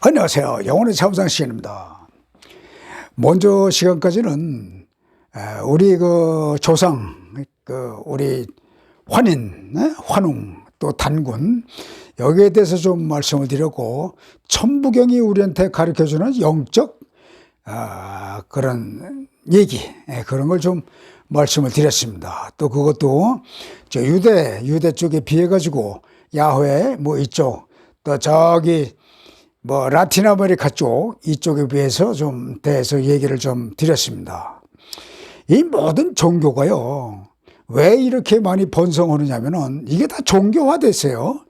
안녕하세요. 영혼의 참상 시간입니다. 먼저 시간까지는 우리 그 조상, 우리 환인, 환웅, 또 단군, 여기에 대해서 좀 말씀을 드렸고, 천부경이 우리한테 가르쳐주는 영적 그런 얘기, 그런 걸 좀 말씀을 드렸습니다. 또 그것도 저 유대 쪽에 비해 가지고 야훼 뭐 이쪽, 또 저기 뭐 라틴 아메리카 쪽 이쪽에 비해서 좀 대해서 얘기를 좀 드렸습니다. 이 모든 종교가요, 왜 이렇게 많이 번성하느냐면은 이게 다 종교화됐어요.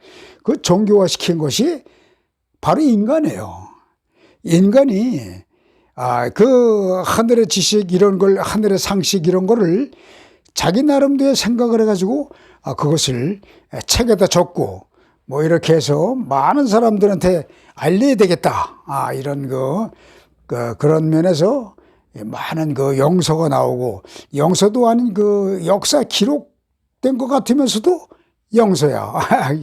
그 종교화 시킨 것이 바로 인간이에요. 인간이 그 하늘의 지식 이런 걸, 하늘의 상식 이런 거를 자기 나름대로 생각을 해가지고 그것을 책에다 적고 뭐 이렇게 해서 많은 사람들한테 알려야 되겠다. 이런 그런 면에서 많은 그 영서가 나오고, 영서도 아닌 그 역사 기록된 것 같으면서도 영서야.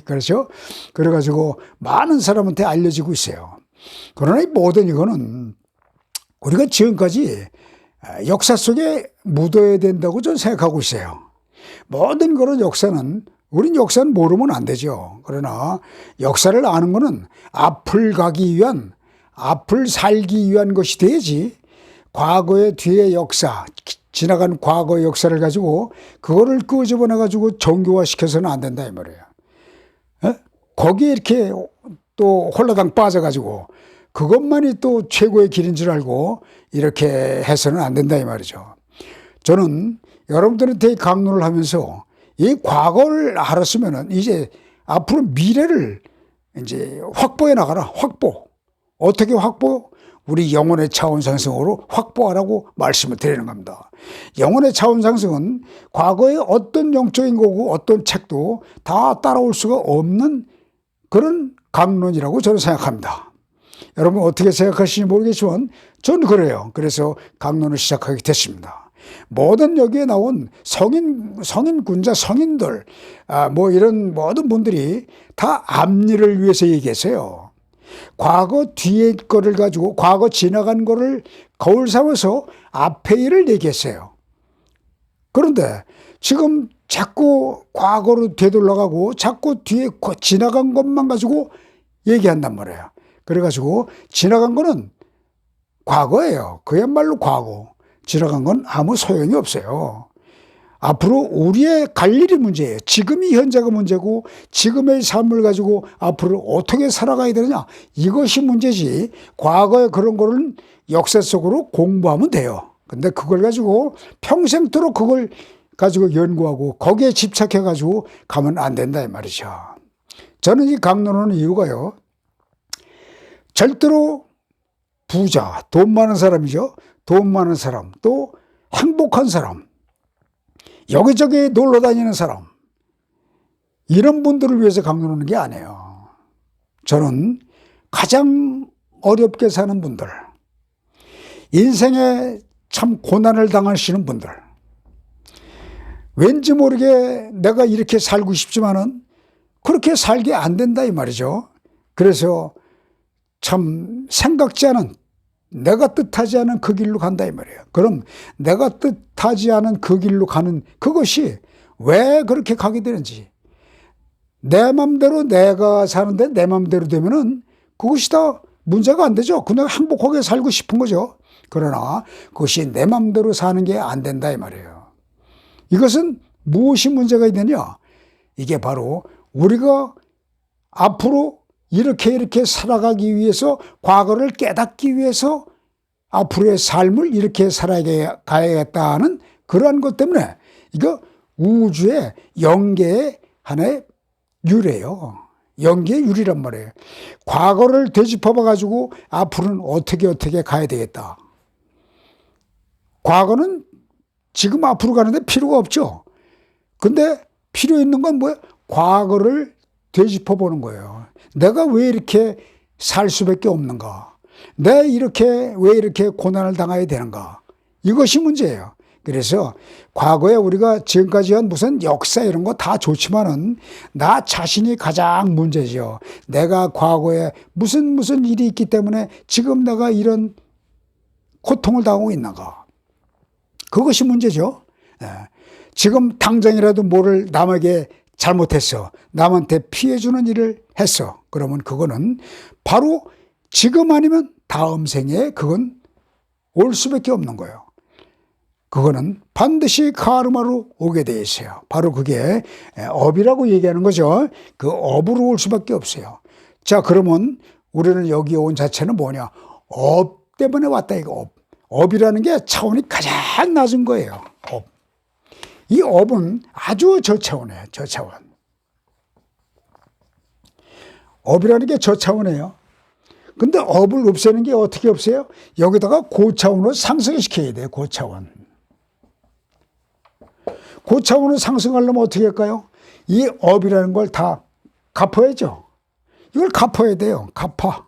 그렇죠? 그래가지고 많은 사람한테 알려지고 있어요. 그러나 이 모든 이거는 우리가 지금까지 역사 속에 묻어야 된다고 저는 생각하고 있어요. 모든 그런 역사는, 우린 역사는 모르면 안 되죠. 그러나 역사를 아는 거는 앞을 가기 위한, 앞을 살기 위한 것이 돼야지, 과거의 뒤의 역사, 지나간 과거의 역사를 가지고 그거를 끄집어내 가지고 정교화 시켜서는 안 된다 이 말이에요. 거기에 이렇게 또 홀라당 빠져가지고 그것만이 또 최고의 길인 줄 알고 이렇게 해서는 안 된다 이 말이죠. 저는 여러분들한테 강론을 하면서 이 과거를 알았으면은 이제 앞으로 미래를 이제 확보해 나가라. 확보. 어떻게 확보? 우리 영혼의 차원 상승으로 확보하라고 말씀을 드리는 겁니다. 영혼의 차원 상승은 과거의 어떤 영적인 거고 어떤 책도 다 따라올 수가 없는 그런 강론이라고 저는 생각합니다. 여러분 어떻게 생각하시는지 모르겠지만 저는 그래요. 그래서 강론을 시작하게 됐습니다. 모든 여기에 나온 성인군자, 성인들, 뭐 이런 모든 분들이 다 앞일을 위해서 얘기했어요. 과거 뒤에 거를 가지고, 과거 지나간 거를 거울 삼아서 앞의 일을 얘기했어요. 그런데 지금 자꾸 과거로 되돌아가고 자꾸 뒤에 지나간 것만 가지고 얘기한단 말이에요. 그래가지고 지나간 거는 과거예요. 그야말로 과거. 지나간 건 아무 소용이 없어요. 앞으로 우리의 갈 일이 문제예요. 지금이 현재가 문제고 지금의 삶을 가지고 앞으로 어떻게 살아가야 되느냐, 이것이 문제지. 과거의 그런 거는 역사 속으로 공부하면 돼요. 근데 그걸 가지고 평생토록 그걸 가지고 연구하고 거기에 집착해 가지고 가면 안 된다 이 말이죠. 저는 이 강론하는 이유가요, 절대로 부자, 돈 많은 사람이죠. 돈 많은 사람, 또 행복한 사람, 여기저기 놀러 다니는 사람, 이런 분들을 위해서 강론하는 게 아니에요. 저는 가장 어렵게 사는 분들, 인생에 참 고난을 당하시는 분들, 왠지 모르게 내가 이렇게 살고 싶지만은 그렇게 살게 안 된다 이 말이죠. 그래서 참 생각지 않은, 내가 뜻하지 않은 그 길로 간다 이 말이에요. 그럼 내가 뜻하지 않은 그 길로 가는 그것이 왜 그렇게 가게 되는지, 내 맘대로 내가 사는데 내 맘대로 되면은 그것이 다 문제가 안 되죠. 그냥 행복하게 살고 싶은 거죠. 그러나 그것이 내 맘대로 사는 게 안 된다 이 말이에요. 이것은 무엇이 문제가 있느냐? 이게 바로 우리가 앞으로 이렇게 살아가기 위해서, 과거를 깨닫기 위해서 앞으로의 삶을 이렇게 살아가야겠다는 그러한 것 때문에, 이거 우주의 영계의 하나의 유래요. 영계의 유리란 말이에요. 과거를 되짚어봐 가지고 앞으로는 어떻게 가야 되겠다. 과거는 지금 앞으로 가는데 필요가 없죠. 근데 필요 있는 건 뭐예요? 과거를 되짚어 보는 거예요. 내가 왜 이렇게 살 수밖에 없는가? 왜 이렇게 고난을 당해야 되는가? 이것이 문제예요. 그래서 과거에 우리가 지금까지 한 무슨 역사 이런 거 다 좋지만은 나 자신이 가장 문제죠. 내가 과거에 무슨 일이 있기 때문에 지금 내가 이런 고통을 당하고 있는가. 그것이 문제죠. 지금 당장이라도 뭐를 남에게 잘못했어. 남한테 피해주는 일을 했어. 그러면 그거는 바로 지금 아니면 다음 생에 그건 올 수밖에 없는 거예요. 그거는 반드시 카르마로 오게 돼 있어요. 바로 그게 업이라고 얘기하는 거죠. 그 업으로 올 수밖에 없어요. 자, 그러면 우리는 여기 온 자체는 뭐냐? 업 때문에 왔다 이거 업. 업이라는 게 차원이 가장 낮은 거예요. 업. 이 업은 아주 저차원이에요. 저차원. 업이라는 게 저차원이에요. 근데 업을 없애는 게 어떻게 없애요? 여기다가 고차원으로 상승시켜야 돼요. 고차원. 고차원으로 상승하려면 어떻게 할까요? 이 업이라는 걸 다 갚아야죠. 이걸 갚아야 돼요. 갚아.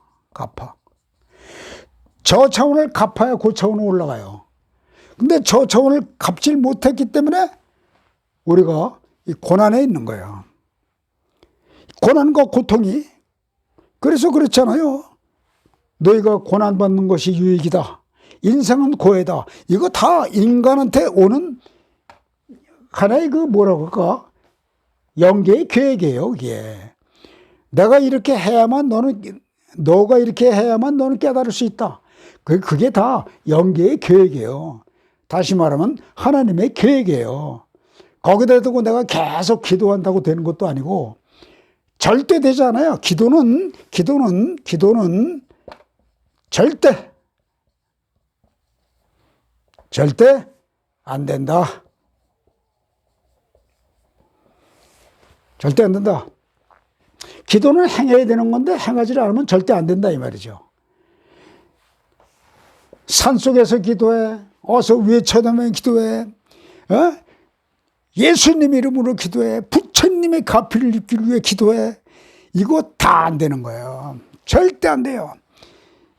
저차원을 갚아야 고차원으로 올라가요. 근데 저차원을 갚질 못했기 때문에 우리가 이 고난에 있는 거예요. 고난과 고통이. 그래서 그렇잖아요. 너희가 고난받는 것이 유익이다. 인생은 고해다. 이거 다 인간한테 오는 하나의 그 뭐라고 할까? 영계의 계획이에요, 이게. 내가 이렇게 해야만 너가 이렇게 해야만 너는 깨달을 수 있다. 그게 다 영계의 계획이에요. 다시 말하면 하나님의 계획이에요. 거기다 두고 내가 계속 기도한다고 되는 것도 아니고 절대 되지 않아요. 기도는 절대 안 된다. 절대 안 된다. 기도는 행해야 되는 건데 행하지 않으면 절대 안 된다 이 말이죠. 산속에서 기도해. 어서 외쳐다면 기도해. 예수님 이름으로 기도해. 부처님의 가피를 입기 위해 기도해. 이거 다 안 되는 거예요. 절대 안 돼요.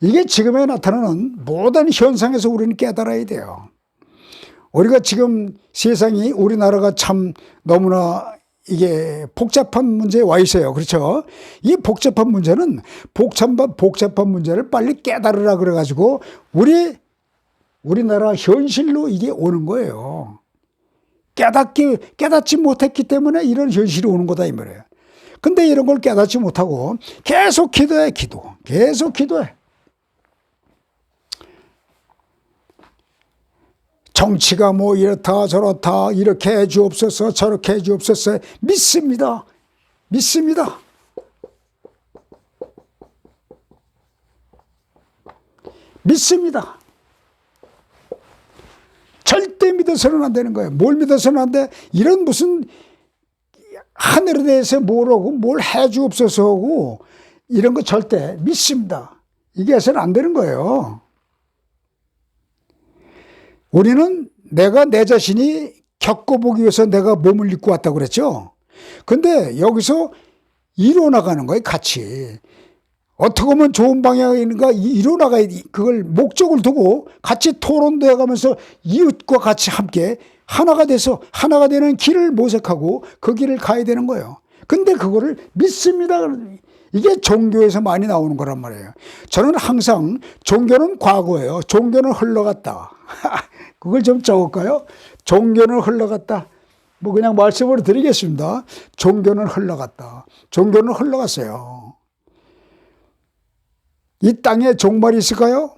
이게 지금에 나타나는 모든 현상에서 우리는 깨달아야 돼요. 우리가 지금 세상이 우리나라가 참 너무나 이게 복잡한 문제에 와 있어요. 그렇죠? 이 복잡한 문제는 복잡한 문제를 빨리 깨달으라 그래가지고 우리나라 현실로 이게 오는 거예요. 깨닫지 못했기 때문에 이런 현실이 오는 거다 이 말이에요. 근데 이런 걸 깨닫지 못하고 계속 기도해. 계속 기도해. 정치가 뭐 이렇다 저렇다 이렇게 해 주옵소서 저렇게 해 주옵소서 믿습니다. 절대 믿어서는 안 되는 거예요. 뭘 믿어서는 안 돼? 이런 무슨 하늘에 대해서 뭐라고 뭘 해 주옵소서 하고 이런 거 절대 믿습니다. 이게 해서는 안 되는 거예요. 우리는 내가 내 자신이 겪어보기 위해서 내가 몸을 입고 왔다고 그랬죠. 근데 여기서 이뤄나가는 거예요, 같이. 어떻게 보면 좋은 방향인가 이뤄나가야 그걸 목적을 두고 같이 토론도 해가면서 이웃과 같이 함께 하나가 돼서 하나가 되는 길을 모색하고 그 길을 가야 되는 거예요. 근데 그거를 믿습니다. 이게 종교에서 많이 나오는 거란 말이에요. 저는 항상 종교는 과거예요. 종교는 흘러갔다. 그걸 좀 적을까요? 종교는 흘러갔다. 뭐 그냥 말씀으로 드리겠습니다. 종교는 흘러갔다. 종교는 흘러갔어요. 이 땅에 종말이 있을까요?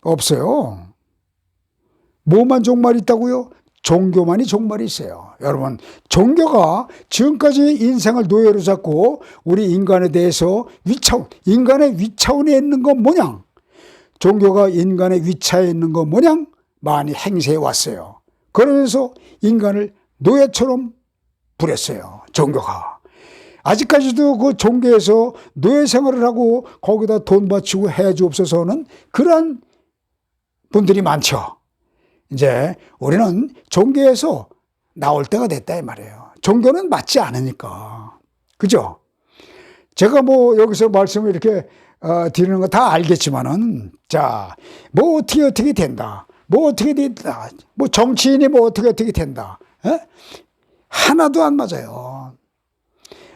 없어요. 뭐만 종말이 있다고요? 종교만이 종말이 있어요. 여러분, 종교가 지금까지 인생을 노예로 잡고 우리 인간에 대해서 인간의 위차원에 있는 건 뭐냐? 종교가 인간의 위차에 있는 건 뭐냐? 많이 행세해 왔어요. 그러면서 인간을 노예처럼 부렸어요. 종교가. 아직까지도 그 종교에서 노예 생활을 하고 거기다 돈 바치고 해 주옵소서는 그런 분들이 많죠. 이제 우리는 종교에서 나올 때가 됐다 이 말이에요. 종교는 맞지 않으니까. 그죠? 제가 뭐 여기서 말씀을 이렇게 드리는 거 다 알겠지만은 자, 뭐 어떻게 된다. 뭐 어떻게 된다. 뭐 정치인이 뭐 어떻게 된다. 에? 하나도 안 맞아요.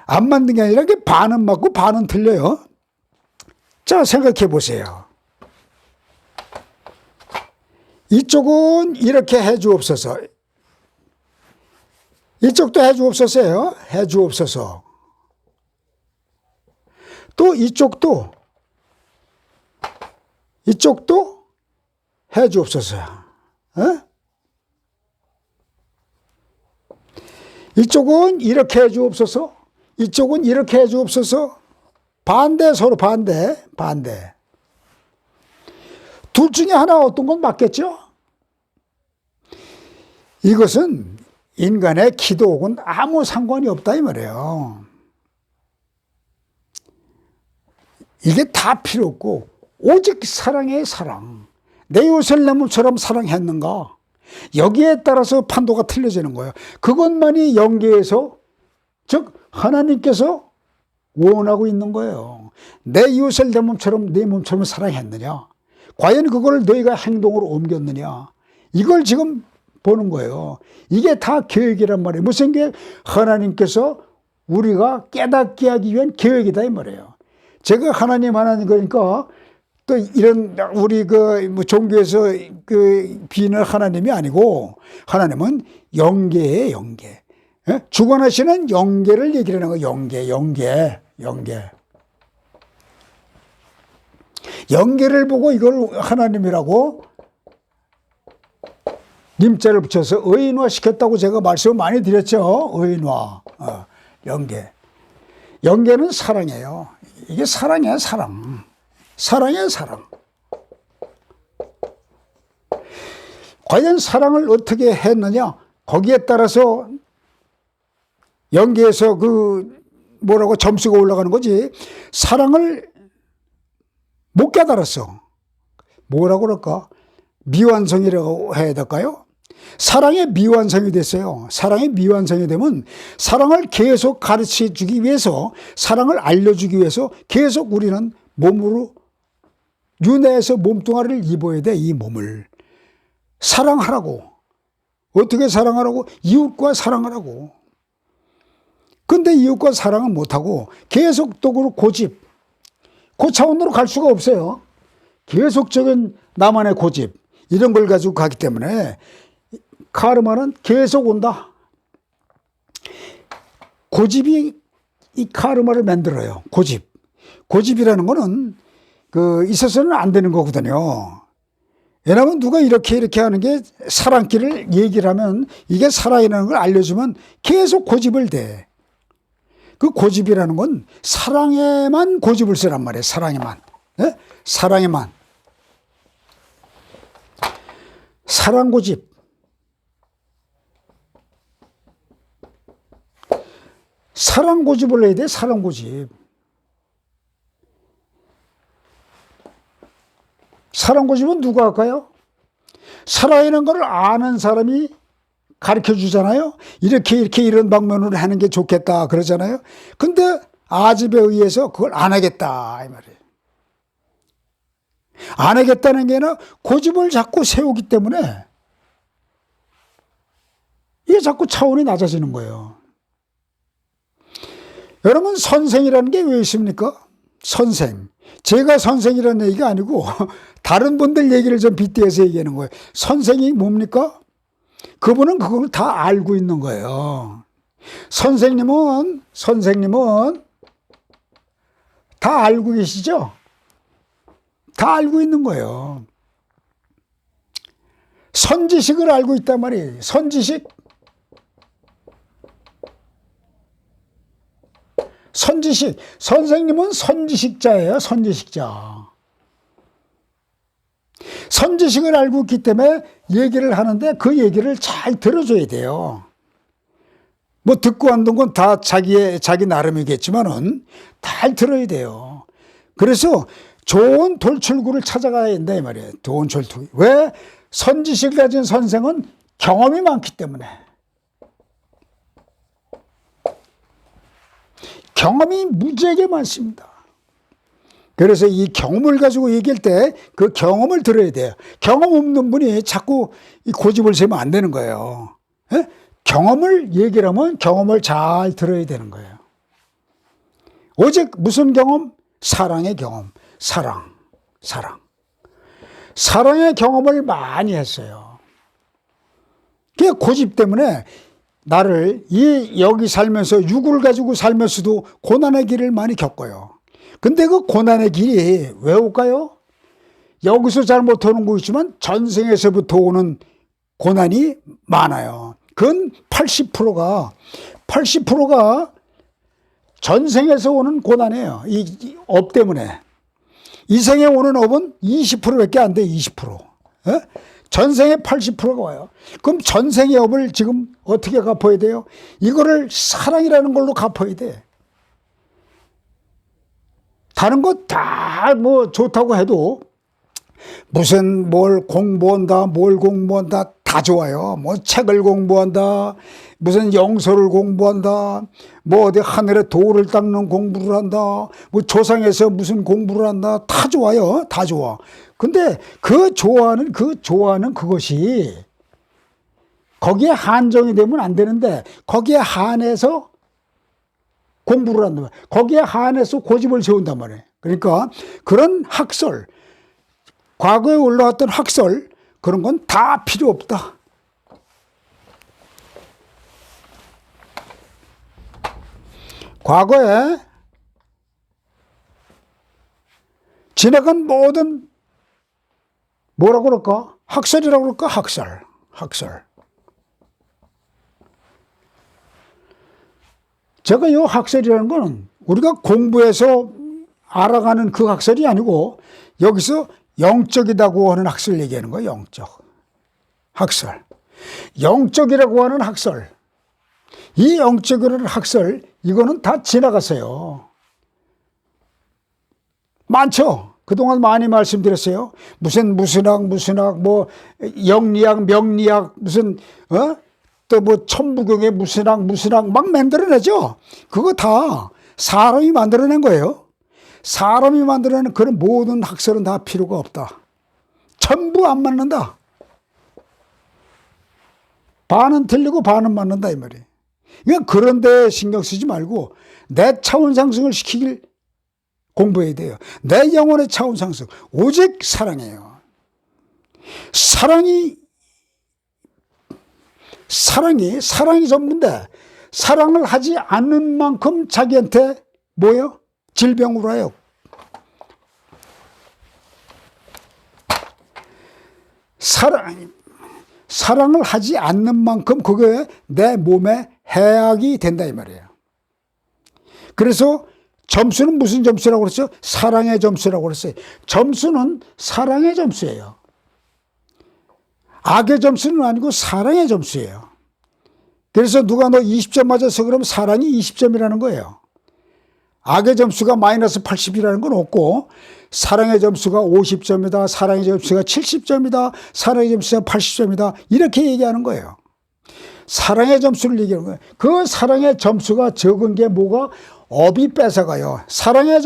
안 맞는 게 아니라 이게 반은 맞고 반은 틀려요. 자, 생각해 보세요. 이쪽은 이렇게 해 주옵소서. 이쪽도 해 주옵소서요. 해 주옵소서. 또 이쪽도 해 주옵소서. 이쪽은 이렇게 해 주옵소서. 이쪽은 이렇게 해 주옵소서. 반대, 서로 반대. 둘 중에 하나 어떤 건 맞겠죠? 이것은 인간의 기도하고는 아무 상관이 없다 이 말이에요. 이게 다 필요 없고 오직 사랑의 사랑. 내 이웃을 내 몸처럼 사랑했는가? 여기에 따라서 판도가 틀려지는 거예요. 그것만이 영계에서, 즉 하나님께서 원하고 있는 거예요. 내 이웃을 내 몸처럼 사랑했느냐? 과연 그걸 너희가 행동으로 옮겼느냐? 이걸 지금 보는 거예요. 이게 다 계획이란 말이에요. 무슨 계획? 하나님께서 우리가 깨닫게 하기 위한 계획이다 이 말이에요. 제가 하나님 그러니까 또 이런 우리 뭐 종교에서 비는 하나님이 아니고 하나님은 영계예요, 영계. 주관하시는 영계를 얘기를 하는 거예요. 영계. 영계를 보고 이걸 하나님이라고 님자를 붙여서 의인화 시켰다고 제가 말씀을 많이 드렸죠. 의인화. 영계. 영계는 사랑이에요. 이게 사랑이에요, 사랑. 사랑이에요, 사랑. 과연 사랑을 어떻게 했느냐? 거기에 따라서 영계에서 뭐라고 점수가 올라가는 거지. 사랑을 못 깨달았어. 뭐라고 그럴까? 미완성이라고 해야 될까요? 사랑의 미완성이 됐어요. 사랑의 미완성이 되면 사랑을 계속 가르쳐 주기 위해서, 사랑을 알려주기 위해서 계속 우리는 몸으로 윤회해서 몸뚱아리를 입어야 돼. 이 몸을 사랑하라고. 어떻게 사랑하라고? 이웃과 사랑하라고. 근데 이웃과 사랑을 못하고 계속적으로 고집, 그 차원으로 갈 수가 없어요. 계속적인 나만의 고집, 이런 걸 가지고 가기 때문에 카르마는 계속 온다. 고집이 이 카르마를 만들어요. 고집이라는 거는 있어서는 안 되는 거거든요. 왜냐하면 누가 이렇게 하는 게 사랑길을 얘기를 하면 이게 사랑이라는 걸 알려주면 계속 고집을 대. 그 고집이라는 건 사랑에만 고집을 쓰란 말이에요. 사랑에만. 네? 사랑에만. 사랑 고집. 사랑 고집을 해야 돼. 사랑 고집. 사랑 고집은 누가 할까요? 사랑이라는 걸 아는 사람이 가르쳐 주잖아요. 이렇게 이런 방면으로 하는 게 좋겠다 그러잖아요. 근데 아집에 의해서 그걸 안 하겠다 이 말이에요. 안 하겠다는 게 아니라 고집을 자꾸 세우기 때문에 이게 자꾸 차원이 낮아지는 거예요. 여러분, 선생이라는 게 왜 있습니까? 선생. 제가 선생이라는 얘기가 아니고 다른 분들 얘기를 좀 빗대서 얘기하는 거예요. 선생이 뭡니까? 그분은 그걸 다 알고 있는 거예요. 선생님은 다 알고 계시죠? 다 알고 있는 거예요. 선지식을 알고 있단 말이에요. 선지식. 선생님은 선지식자예요. 선지식자. 선지식을 알고 있기 때문에 얘기를 하는데 그 얘기를 잘 들어줘야 돼요. 뭐 듣고 안 듣는 건 다 자기 나름이겠지만은 잘 들어야 돼요. 그래서 좋은 돌출구를 찾아가야 된다 이 말이에요. 좋은 돌출구. 왜? 선지식을 가진 선생은 경험이 많기 때문에. 경험이 무지하게 많습니다. 그래서 이 경험을 가지고 얘기할 때 그 경험을 들어야 돼요. 경험 없는 분이 자꾸 이 고집을 세면 안 되는 거예요. 예? 경험을 얘기를 하면 경험을 잘 들어야 되는 거예요. 오직 무슨 경험? 사랑의 경험. 사랑. 사랑의 경험을 많이 했어요. 그 고집 때문에 나를 여기 살면서 육을 가지고 살면서도 고난의 길을 많이 겪어요. 근데 그 고난의 길이 왜 올까요? 여기서 잘 못하는 거 있지만 전생에서부터 오는 고난이 많아요. 그건 80%가 전생에서 오는 고난이에요. 이 업 때문에. 이 생에 오는 업은 20%밖에 안 돼. 20%. 예? 전생에 80%가 와요. 그럼 전생의 업을 지금 어떻게 갚아야 돼요? 이거를 사랑이라는 걸로 갚아야 돼. 다른 거 다 뭐 좋다고 해도 무슨 뭘 공부한다 다 좋아요. 뭐 책을 공부한다, 무슨 영서를 공부한다, 뭐 어디 하늘에 돌을 닦는 공부를 한다, 뭐 조상에서 무슨 공부를 한다, 다 좋아요. 다 좋아. 근데 그 좋아하는 그것이 거기에 한정이 되면 안 되는데 거기에 한해서 공부를 한단 말이에요. 거기에 한해서 고집을 세운단 말이에요. 그러니까 그런 학설, 과거에 올라왔던 학설, 그런 건 다 필요 없다. 과거에 지나간 모든 뭐라고 그럴까? 학설이라고 그럴까? 학설. 제가 이 학설이라는 거는 우리가 공부해서 알아가는 그 학설이 아니고 여기서 영적이라고 하는 학설 얘기하는 거예요. 영적. 학설. 영적이라고 하는 학설. 이 영적이라는 학설, 이거는 다 지나갔어요. 많죠? 그동안 많이 말씀드렸어요. 무슨 학, 뭐, 영리학, 명리학, 무슨, 또 뭐, 천부경에 무슨 학 막 만들어내죠? 그거 다 사람이 만들어낸 거예요. 사람이 만들어낸 그런 모든 학설은 다 필요가 없다. 전부 안 맞는다. 반은 틀리고 반은 맞는다, 이 말이에요. 그러니까 그런 데 신경 쓰지 말고 내 차원 상승을 시키길 공부해야 돼요. 내 영혼의 차원 상승. 오직 사랑이에요. 사랑이 전부인데 사랑을 하지 않는 만큼 자기한테 뭐예요? 질병으로 해요. 사랑을 하지 않는 만큼 그게 내 몸에 해악이 된다 이 말이에요. 그래서 점수는 무슨 점수라고 그랬죠? 사랑의 점수라고 그랬어요. 점수는 사랑의 점수예요. 악의 점수는 아니고 사랑의 점수예요. 그래서 누가 너 20점 맞았어 그러면 사랑이 20점이라는 거예요. 악의 점수가 마이너스 80이라는 건 없고 사랑의 점수가 50점이다. 사랑의 점수가 70점이다. 사랑의 점수가 80점이다. 이렇게 얘기하는 거예요. 사랑의 점수를 얘기하는 거예요. 그 사랑의 점수가 적은 게 뭐가? 업이 뺏어가요. 사랑의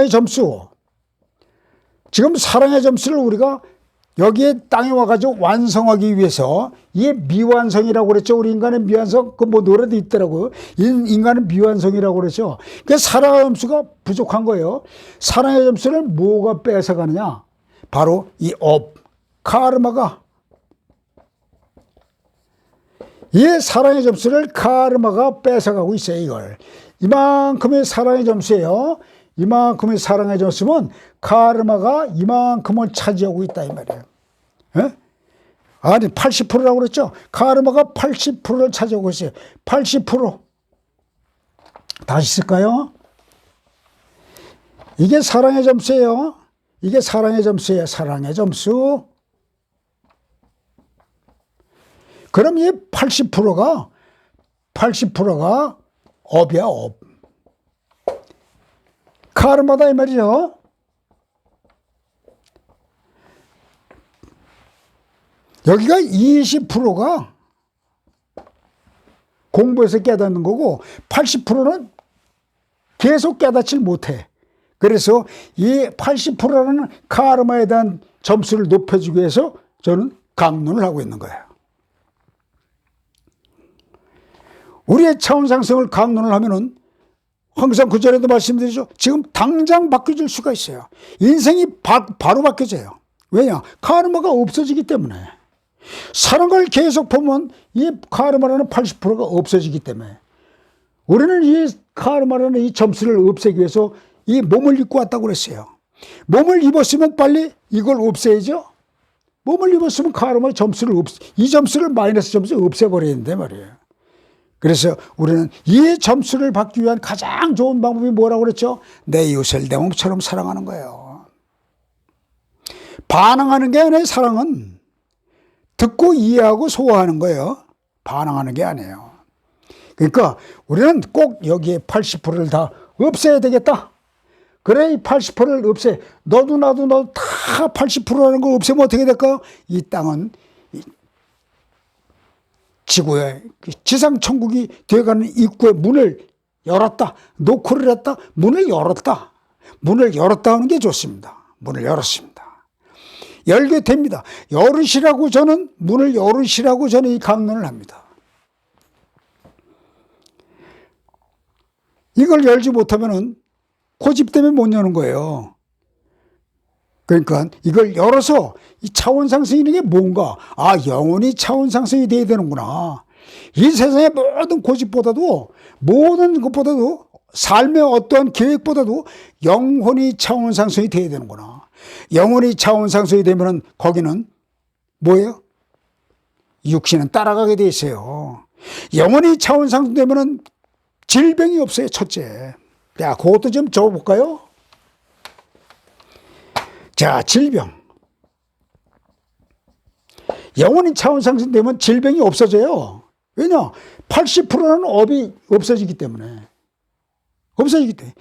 점수 지금 사랑의 점수를 우리가 여기에 땅에 와가지고 완성하기 위해서 이게 미완성이라고 그랬죠. 우리 인간의 미완성 그 뭐 노래도 있더라고요. 인간은 미완성이라고 그랬죠. 그 사랑의 점수가 부족한 거예요. 사랑의 점수를 뭐가 뺏어가느냐? 바로 이 업, 카르마가. 이 사랑의 점수를 카르마가 뺏어가고 있어요. 이걸 이만큼의 사랑의 점수예요. 이만큼의 사랑의 점수면 카르마가 이만큼을 차지하고 있다 이 말이에요. 에? 아니 80%라고 그랬죠. 카르마가 80%를 차지하고 있어요. 80%. 다시 쓸까요? 이게 사랑의 점수예요. 이게 사랑의 점수예요. 사랑의 점수. 그럼 이 80%가 업이야, 업. 카르마다 이 말이죠. 여기가 20%가 공부해서 깨닫는 거고 80%는 계속 깨닫질 못해. 그래서 이 80%라는 카르마에 대한 점수를 높여주기 위해서 저는 강론을 하고 있는 거예요. 우리의 차원 상승을 강론을 하면은 항상 그 전에도 말씀드리죠. 지금 당장 바뀌어질 수가 있어요. 인생이 바로 바뀌어져요. 왜냐? 카르마가 없어지기 때문에. 사랑을 계속 보면 이 카르마라는 80%가 없어지기 때문에 우리는 이 카르마라는 이 점수를 없애기 위해서 이 몸을 입고 왔다고 그랬어요. 몸을 입었으면 빨리 이걸 없애야죠. 몸을 입었으면 카르마 점수를 이 점수를 마이너스 점수 없애버려야 된단 말이에요. 그래서 우리는 이 점수를 받기 위한 가장 좋은 방법이 뭐라고 그랬죠? 내 이웃을 내 몸처럼 사랑하는 거예요. 반항하는 게 아니에요. 사랑은 듣고 이해하고 소화하는 거예요. 반항하는 게 아니에요. 그러니까 우리는 꼭 여기에 80%를 다 없애야 되겠다. 그래, 이 80%를 없애. 너도 나도 다 80%라는 걸 없애면 어떻게 될까? 이 땅은 지구의 지상천국이 되어가는 입구의 문을 열었다. 노크를 했다. 문을 열었다. 문을 열었다 하는 게 좋습니다. 문을 열었습니다. 열게 됩니다. 열으시라고 저는, 문을 열으시라고 저는 이 강론을 합니다. 이걸 열지 못하면은 고집 때문에 못 여는 거예요. 그러니까 이걸 열어서 이 차원 상승이라는 게 뭔가, 아, 영원히 차원 상승이 돼야 되는구나. 이 세상의 모든 고집보다도, 모든 것보다도, 삶의 어떠한 계획보다도 영원히 차원 상승이 돼야 되는구나. 영원히 차원 상승이 되면은 거기는 뭐예요? 육신은 따라가게 돼 있어요. 영원히 차원 상승되면은 질병이 없어요, 첫째. 자, 그것도 좀 적어볼까요? 자, 질병. 영원히 차원 상승되면 질병이 없어져요. 왜냐? 80%는 업이 없어지기 때문에. 없어지기 때문에.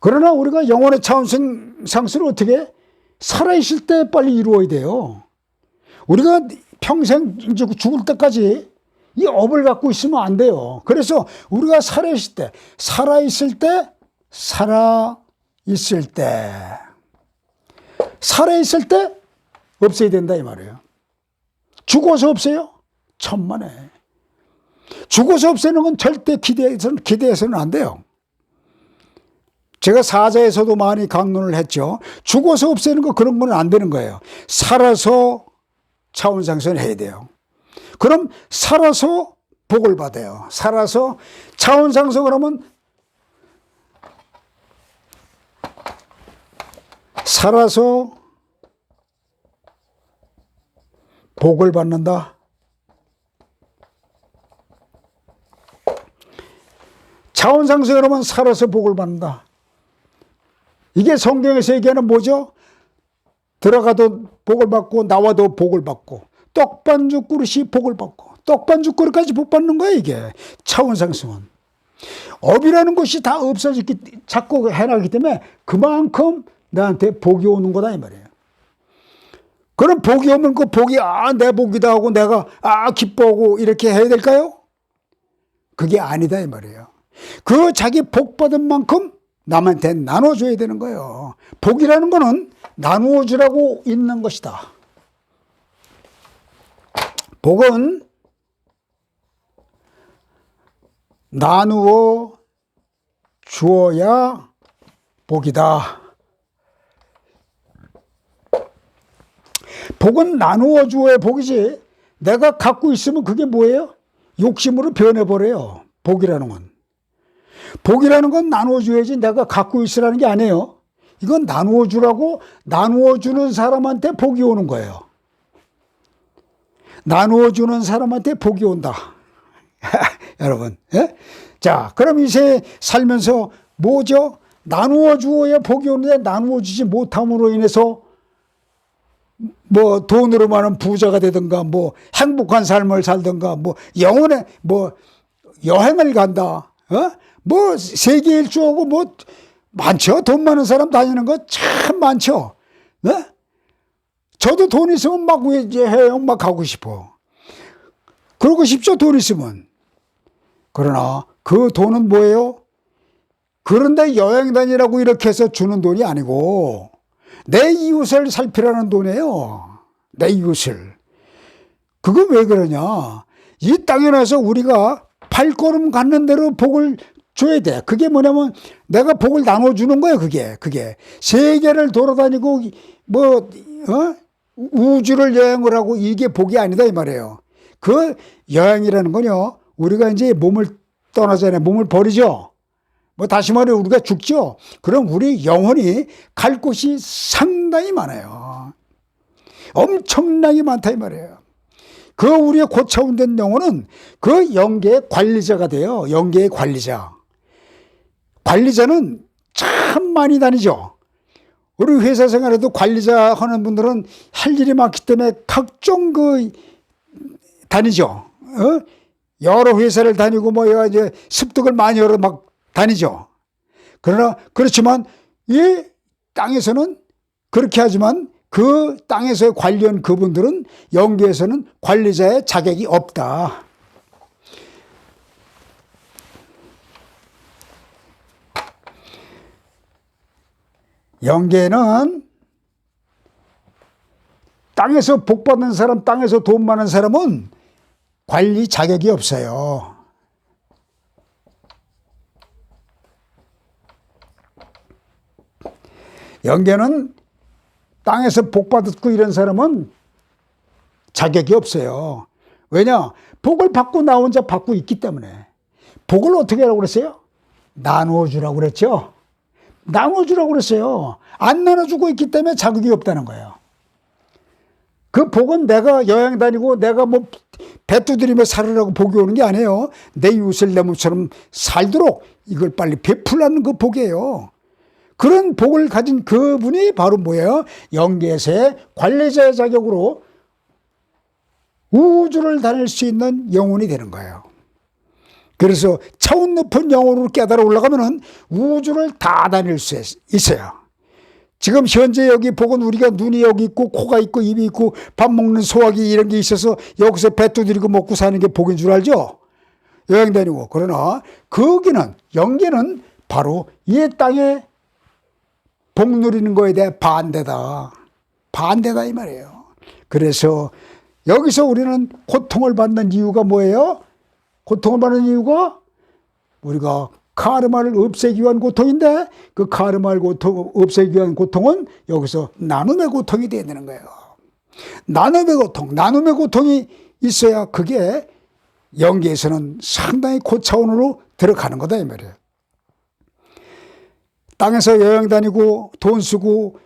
그러나 우리가 영원의 차원 상승을 어떻게? 살아있을 때 빨리 이루어야 돼요. 우리가 평생 이제 죽을 때까지 이 업을 갖고 있으면 안 돼요. 그래서 우리가 살아있을 때, 살아있을 때 없애야 된다 이 말이에요. 죽어서 없애요? 천만에. 죽어서 없애는 건 절대 기대해서는 안 돼요. 제가 사자에서도 많이 강론을 했죠. 죽어서 없애는 거 그런 건 안 되는 거예요. 살아서 차원상승을 해야 돼요. 그럼 살아서 복을 받아요. 살아서 차원상승을 하면 살아서 복을 받는다. 차원상승을 하면 살아서 복을 받는다. 이게 성경에서 얘기하는 뭐죠? 들어가도 복을 받고 나와도 복을 받고 떡반죽 그릇이 복을 받고 떡반죽 그릇까지 복 받는 거야 이게. 차원상승은. 업이라는 것이 다 없어졌기 자꾸 해나가기 때문에 그만큼 나한테 복이 오는 거다 이 말이에요. 그럼 복이 오면 그 복이 내 복이다 하고 내가 기뻐하고 이렇게 해야 될까요? 그게 아니다 이 말이에요. 그 자기 복 받은 만큼 남한테 나눠줘야 되는 거예요. 복이라는 거는 나누어 주라고 있는 것이다. 복은 나누어 주어야 복이다. 복은 나누어 주어야 복이지. 내가 갖고 있으면 그게 뭐예요? 욕심으로 변해버려요. 복이라는 건. 복이라는 건 나누어 줘야지 내가 갖고 있으라는 게 아니에요. 이건 나누어 주라고 나누어 주는 사람한테 복이 오는 거예요. 나누어 주는 사람한테 복이 온다. 여러분. 예? 자, 그럼 이제 살면서 뭐죠? 나누어 주어야 복이 오는데 나누어 주지 못함으로 인해서 뭐 돈으로만은 부자가 되든가 뭐 행복한 삶을 살든가 뭐 영혼에 뭐 여행을 간다. 뭐 세계 일주하고 뭐 많죠. 돈 많은 사람 다니는 거 참 많죠. 네? 저도 돈 있으면 막 이제 해외여행 막 가고 싶어. 그러고 싶죠. 돈 있으면. 그러나 그 돈은 뭐예요? 그런데 여행 다니라고 이렇게 해서 주는 돈이 아니고 내 이웃을 살피라는 돈이에요. 내 이웃을. 그거 왜 그러냐. 이 땅에 나서 우리가 발걸음 갖는 대로 복을 줘야 돼. 그게 뭐냐면 내가 복을 나눠주는 거예요. 그게 세계를 돌아다니고 우주를 여행을 하고 이게 복이 아니다 이 말이에요. 그 여행이라는 건요. 우리가 이제 몸을 떠나잖아요. 몸을 버리죠. 다시 말해 우리가 죽죠. 그럼 우리 영혼이 갈 곳이 상당히 많아요. 엄청나게 많다 이 말이에요. 그 우리의 고차원된 영혼은 그 영계의 관리자가 돼요. 영계의 관리자. 관리자는 참 많이 다니죠. 우리 회사 생활에도 관리자 하는 분들은 할 일이 많기 때문에 각종 다니죠. 여러 회사를 다니고 이제 습득을 많이 하러 막 다니죠. 그러나 그렇지만 이 땅에서는 그렇게 하지만 그 땅에서의 관리원 그분들은 영계에서는 관리자의 자격이 없다. 영계는 땅에서 복 받는 사람, 땅에서 돈 많은 사람은 관리 자격이 없어요. 영계는 땅에서 복 받고 이런 사람은 자격이 없어요. 왜냐? 복을 받고 나 혼자 받고 있기 때문에. 복을 어떻게 하라고 그랬어요? 나누어주라고 그랬죠. 나눠주라고 그랬어요. 안 나눠주고 있기 때문에 자격이 없다는 거예요. 그 복은 내가 여행 다니고 내가 배 두드리며 살으라고 복이 오는 게 아니에요. 내 이웃을 내 몸처럼 살도록 이걸 빨리 베풀라는 그 복이에요. 그런 복을 가진 그분이 바로 뭐예요? 영계에서의 관리자의 자격으로 우주를 다닐 수 있는 영혼이 되는 거예요. 그래서 차원 높은 영혼으로 깨달아 올라가면은 우주를 다 다닐 수 있어요. 지금 현재 여기 복은 우리가 눈이 여기 있고 코가 있고 입이 있고 밥 먹는 소화기 이런 게 있어서 여기서 배 두드리고 먹고 사는 게 복인 줄 알죠? 여행 다니고. 그러나 거기는 영계는 바로 이 땅에 복 누리는 거에 대해 반대다. 반대다 이 말이에요. 그래서 여기서 우리는 고통을 받는 이유가 뭐예요? 고통을 받는 이유가 우리가 카르마를 없애기 위한 고통인데 그 카르마를 없애기 위한 고통은 여기서 나눔의 고통이 되어야 되는 거예요. 나눔의 고통이 있어야 그게 영계에서는 상당히 고차원으로 들어가는 거다 이 말이에요. 땅에서 여행 다니고 돈 쓰고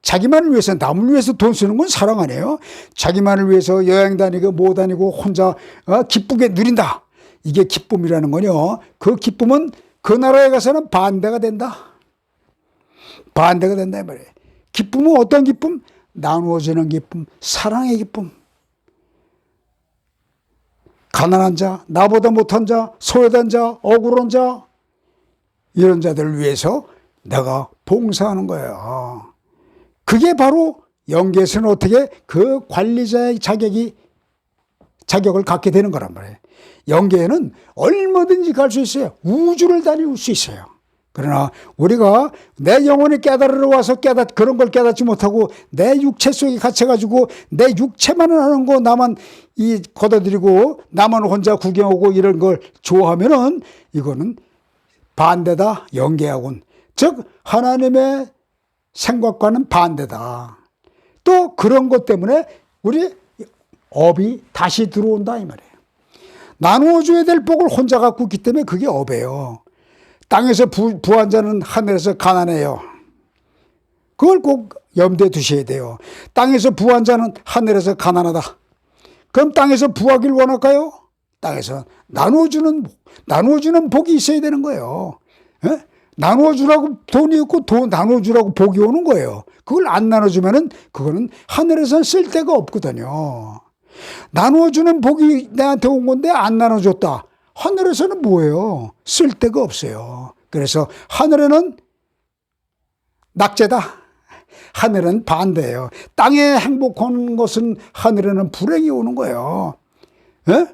자기만을 위해서 남을 위해서 돈 쓰는 건 사랑 아니에요. 자기만을 위해서 여행 다니고 뭐 다니고 혼자 기쁘게 누린다. 이게 기쁨이라는 거요. 그 기쁨은 그 나라에 가서는 반대가 된다. 반대가 된다 이 말이에요. 기쁨은 어떤 기쁨? 나누어지는 기쁨, 사랑의 기쁨. 가난한 자, 나보다 못한 자, 소외된 자, 억울한 자 이런 자들을 위해서 내가 봉사하는 거예요. 그게 바로 영계에서는 어떻게 그 관리자의 자격을 갖게 되는 거란 말이에요. 영계에는 얼마든지 갈 수 있어요. 우주를 다닐 수 있어요. 그러나 우리가 내 영혼이 깨달으러 와서 그런 걸 깨닫지 못하고 내 육체 속에 갇혀가지고 내 육체만을 하는 거 나만 걷어들이고 나만 혼자 구경하고 이런 걸 좋아하면은 이거는 반대다. 영계하고는. 즉 하나님의 생각과는 반대다. 또 그런 것 때문에 우리 업이 다시 들어온다 이 말이에요. 나누어줘야 될 복을 혼자 갖고 있기 때문에 그게 업이에요. 땅에서 부한 자는 하늘에서 가난해요. 그걸 꼭 염두에 두셔야 돼요. 땅에서 부한 자는 하늘에서 가난하다. 그럼 땅에서 부하길 원할까요? 땅에서 나누어주는 복이 있어야 되는 거예요. 예? 나누어주라고 돈이 있고 나누어주라고 복이 오는 거예요. 그걸 안 나눠주면은 그거는 하늘에서는 쓸 데가 없거든요. 나누어주는 복이 내한테 온 건데 안 나눠줬다. 하늘에서는 뭐예요? 쓸 데가 없어요. 그래서 하늘에는 낙제다. 하늘은 반대예요. 땅에 행복한 것은 하늘에는 불행이 오는 거예요. 에?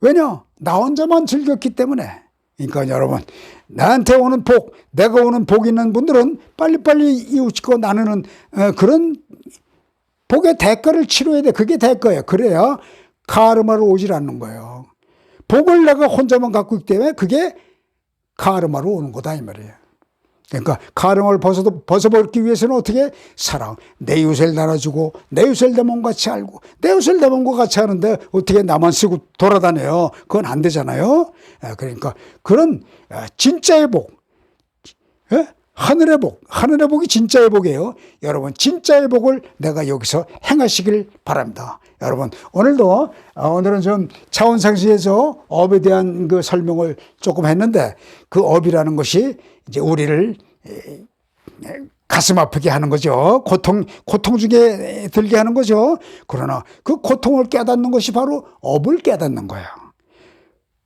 왜냐? 나 혼자만 즐겼기 때문에. 그러니까 여러분, 나한테 오는 복, 내가 오는 복 있는 분들은 빨리빨리 이웃과 나누는 그런 복의 대가를 치러야 돼. 그게 대가예요. 그래야 카르마로 오질 않는 거예요. 복을 내가 혼자만 갖고 있기 때문에 그게 카르마로 오는 거다 이 말이에요. 그러니까 카르마를 벗어버리기 위해서는 어떻게? 사랑, 내 이웃을 나눠주고 내 이웃을 내 몸같이 알고 내 이웃을 내 몸과 같이 하는데 어떻게 나만 쓰고 돌아다녀요? 그건 안 되잖아요. 그러니까 그런 진짜의 복, 하늘의 복, 하늘의 복이 진짜의 복이에요. 여러분, 진짜의 복을 내가 여기서 행하시길 바랍니다. 여러분, 오늘은 좀 차원상시에서 업에 대한 그 설명을 조금 했는데, 그 업이라는 것이 이제 우리를 가슴 아프게 하는 거죠. 고통 중에 들게 하는 거죠. 그러나 그 고통을 깨닫는 것이 바로 업을 깨닫는 거예요.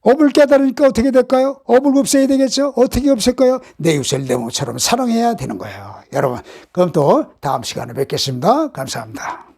업을 깨달으니까 어떻게 될까요? 업을 없애야 되겠죠? 어떻게 없앨까요? 내 이웃을 내 몸처럼 사랑해야 되는 거예요. 여러분, 그럼 또 다음 시간에 뵙겠습니다. 감사합니다.